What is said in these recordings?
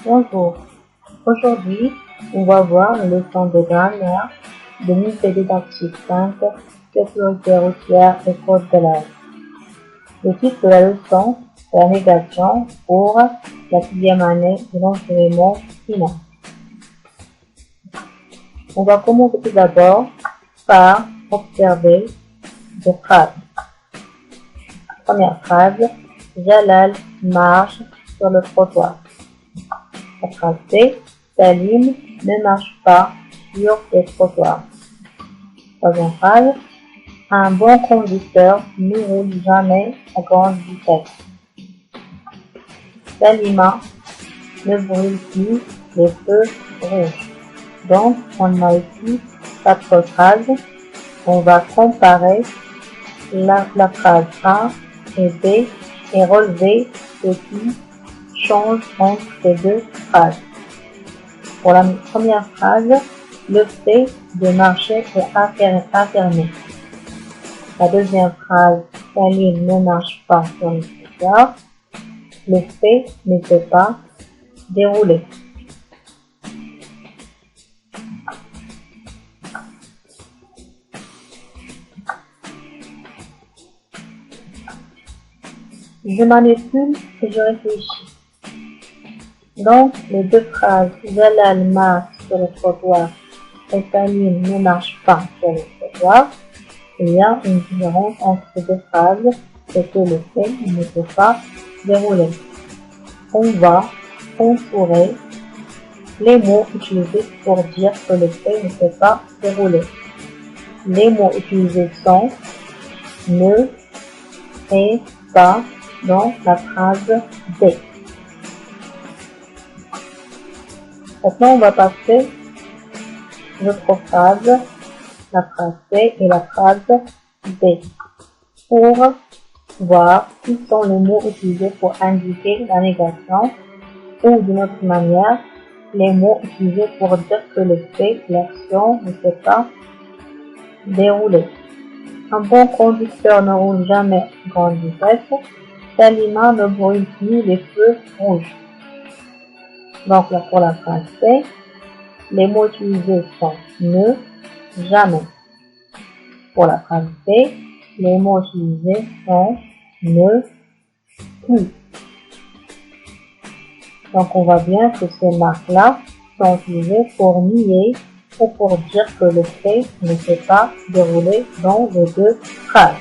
Bonjour, aujourd'hui on va voir une leçon de grammaire de l'unité didactique 5, sécurité routière et code de la route. Le titre de la leçon est la négation pour la 6e année de l'enseignement primaire. On va commencer tout d'abord par observer des phrases. Première phrase, Jalal marche sur le trottoir. La phrase B, Salim ne marche pas sur le trottoir. Troisième phrase, un bon conducteur ne roule jamais à grande vitesse. Salima ne brûle plus les feux rouges. Donc, on a ici 4 phrases. On va comparer la phrase A et B et relever ce qui change entre ces deux phrases. Pour la première phrase, le fait de marcher est affirmé. La deuxième phrase, Salim ne marche pas sur le trottoir. Le fait ne s'est pas déroulé. Je manipule et je réfléchis. Donc, les deux phrases, Jalal marche sur le trottoir et Salim ne marche pas sur le trottoir, il y a une différence entre ces deux phrases, c'est que le fait ne peut pas dérouler. On va entourer les mots utilisés pour dire que le fait ne peut pas dérouler. Les mots utilisés sont ne et pas dans la phrase B. Maintenant, on va passer l'autre phrase, la phrase C et la phrase B, pour voir quels sont les mots utilisés pour indiquer la négation ou d'une autre manière, les mots utilisés pour dire que le fait, l'action ne s'est pas déroulé. Un bon conducteur ne roule jamais à grande vitesse. Salima ne brûle plus les feux rouges. Donc là, pour la phrase C, les mots utilisés sont ne, jamais. Pour la phrase B, les mots utilisés sont ne, plus. Donc on voit bien que ces marques-là sont utilisées pour nier ou pour dire que le fait ne s'est pas déroulé dans les deux phrases.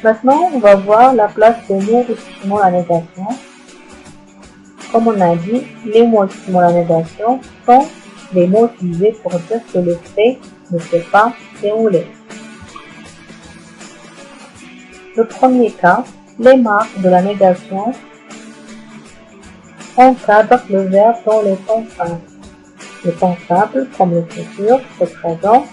Maintenant, on va voir la place des mots estimant la négation. Comme on a dit, les mots estimant la négation sont les mots utilisés pour dire que le fait ne s'est pas déroulé. Le premier cas, les marques de la négation encadrent le verbe dans les temps simples. Les temps simples, comme le futur, c'est présent.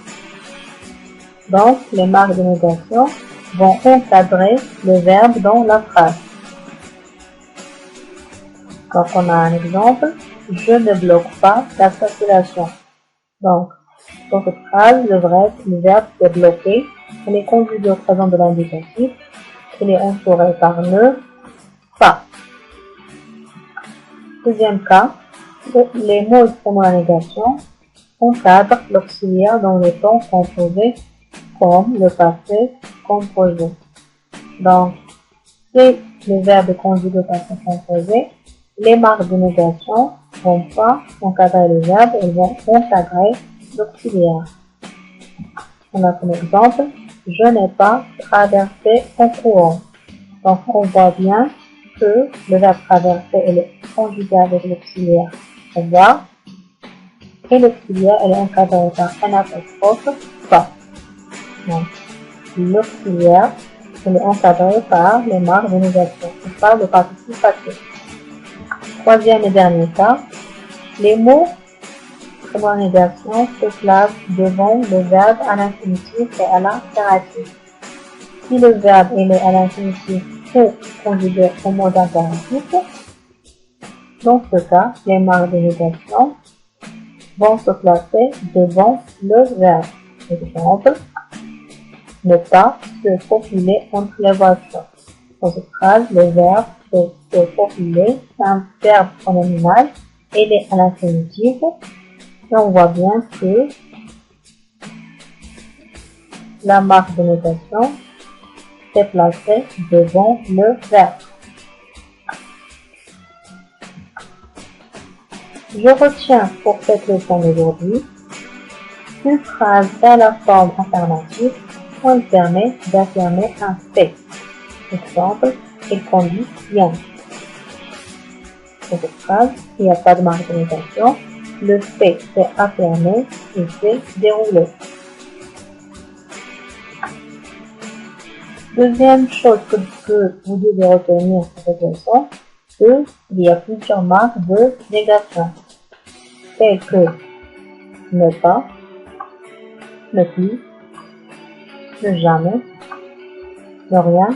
Donc, les marques de négation vont encadrer le verbe dans la phrase. Donc, on a un exemple, je ne bloque pas la circulation. Donc, dans cette phrase, le verbe est bloqué, il est conjugué au présent de l'indicatif, il est entouré par ne, pas. Deuxième cas, les mots exprimant la négation encadrent l'auxiliaire dans les temps composés comme le passé composé. Donc, si le verbe est conjugué au passé composé, les marques de négation ne vont pas encadrer le verbe, elles vont encadrer l'auxiliaire. On a comme exemple, je n'ai pas traversé en courant. Donc, on voit bien que le verbe traverser est conjugué avec l'auxiliaire avoir et l'auxiliaire est encadré par un apostrophe pas. Donc, l'auxiliaire est encadré par les marques de négation et par le participe passé. Troisième et dernier cas, les mots comme en négation se placent devant le verbe à l'infinitif et à l'impératif. Si le verbe est à l'infinitif ou conjugué au mode impératif, dans ce cas, les marques de négation vont se placer devant le verbe. Exemple, ne pas se faufiler entre les voitures. Dans cette phrase, le verbe se faufiler, c'est un verbe pronominal, il est à l'infinitif, et on voit bien que la marque de négation est placée devant le verbe. Je retiens pour cette leçon d'aujourd'hui une phrase à la forme affirmative où elle permet d'affirmer un fait. Exemple, il conduit bien. Pour cette phrase, il n'y a pas de marque de négation. Le fait est affirmé et c'est déroulé. Deuxième chose que vous devez retenir pour cette leçon, c'est qu'il y a plusieurs marques de négation, telles que ne pas, ne plus, ne jamais, ne rien,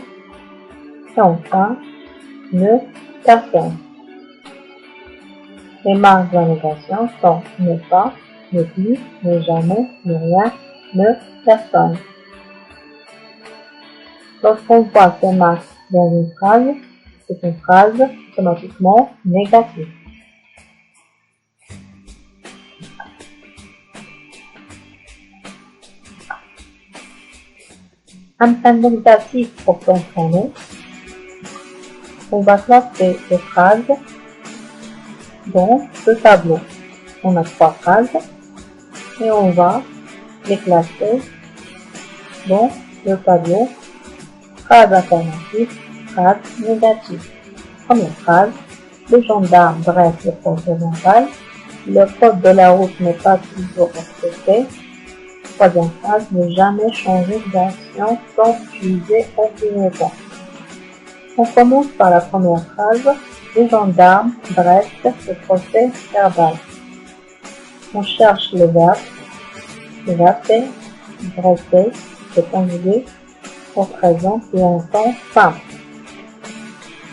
et enfin, ne personne. Les marques de la négation sont ne pas, ne plus, ne jamais, ne rien, ne personne. Lorsqu'on voit ces marques dans une phrase, c'est une phrase automatiquement négative. Un exercice pour s'entraîner. On va classer les phrases dans ce tableau. On a 3 phrases et on va les classer dans le tableau. Phrase affirmative, phrase négative. Première phrase, le gendarme dresse le procès-verbal. Le code de la route n'est pas toujours respecté. Troisième phrase, ne jamais changer d'action sans utiliser un clignotant. On commence par la première phrase, le gendarme dresse le procès-verbal. On cherche le verbe. Le verbe c'est dresser, c'est conjugué au présent qui est un temps simple.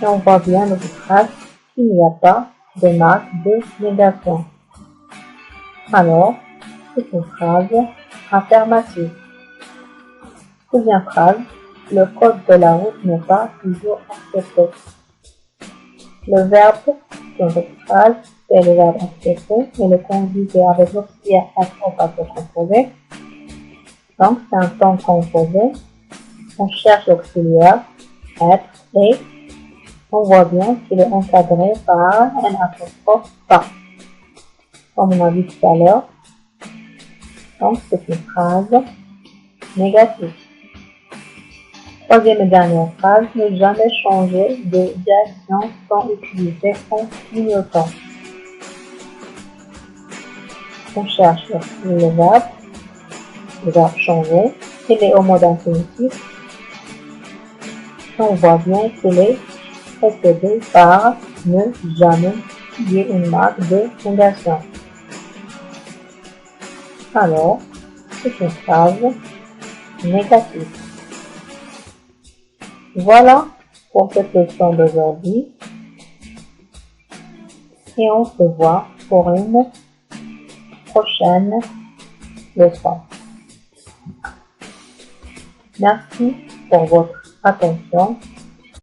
Et on voit bien dans cette phrase qu'il n'y a pas de marque de négation. Alors, c'est une phrase affirmative. Deuxième phrase, le code de la route n'est pas toujours accepté. Le verbe dans cette phrase, c'est le verbe accepter et le conjugué avec l'auxiliaire être au passé composé. Donc, c'est un temps composé. On cherche l'auxiliaire être et on voit bien qu'il est encadré par un apostrophe pas. Comme on a vu tout à l'heure. Donc, c'est une phrase négative. Troisième et dernière phrase, ne jamais changer de direction sans utiliser un clignotant. On cherche le verbe changer, il est au mode infinitif. On voit bien qu'il est précédé par ne jamais, qui est une marque de négation. Alors, c'est une phrase négative. Voilà pour cette leçon d'aujourd'hui. Et on se voit pour une prochaine leçon. Merci pour votre attention.